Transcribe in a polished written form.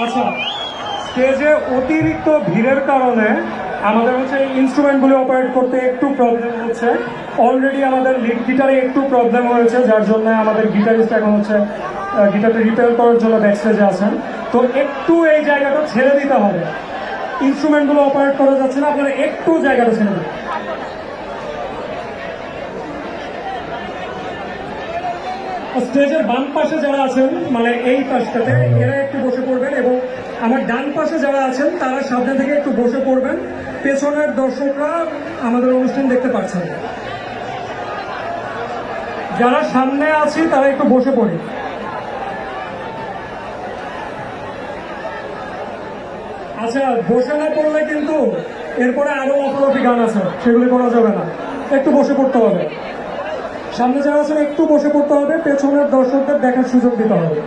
আচ্ছা, স্টেজে অতিরিক্ত ভিড়ের কারণে আমাদের হচ্ছে ইনস্ট্রুমেন্টগুলো অপারেট করতে একটু প্রবলেম হচ্ছে। অলরেডি আমাদের লিড গিটারে একটু প্রবলেম হয়েছে, যার জন্য আমাদের গিটারিস্ট এখন হচ্ছে গিটারটা রিপেয়ার করার জন্য ব্যাকস্টেজে আছেন। তো একটু এই জায়গাটা ছেড়ে দিতে হবে, ইনস্ট্রুমেন্টগুলো অপারেট করা যাচ্ছে না, আপনারা একটু জায়গাটা ছেড়ে দিন। স্টেজের বাম পাশে যারা আছেন, মানে এই পাশটাতে, এরা একটু বসে পড়বেন, এবং আমার ডান পাশে যারা আছেন তারা সামনে থেকে একটু বসে পড়বেন। পেছনের দর্শকরা আমাদের অনুষ্ঠান দেখতে পাচ্ছেন, যারা সামনে আছি তারা একটু বসে পড়ি। আচ্ছা, বসে না পড়লে কিন্তু এরপরে আরো অপরাধী গান আছে, সেগুলি করা যাবে না, একটু বসে পড়তে হবে। সামনে যারা আছেন একটু বসে পড়তে হবে, পেছনের দর্শকদের দেখার সুযোগ দিতে হবে।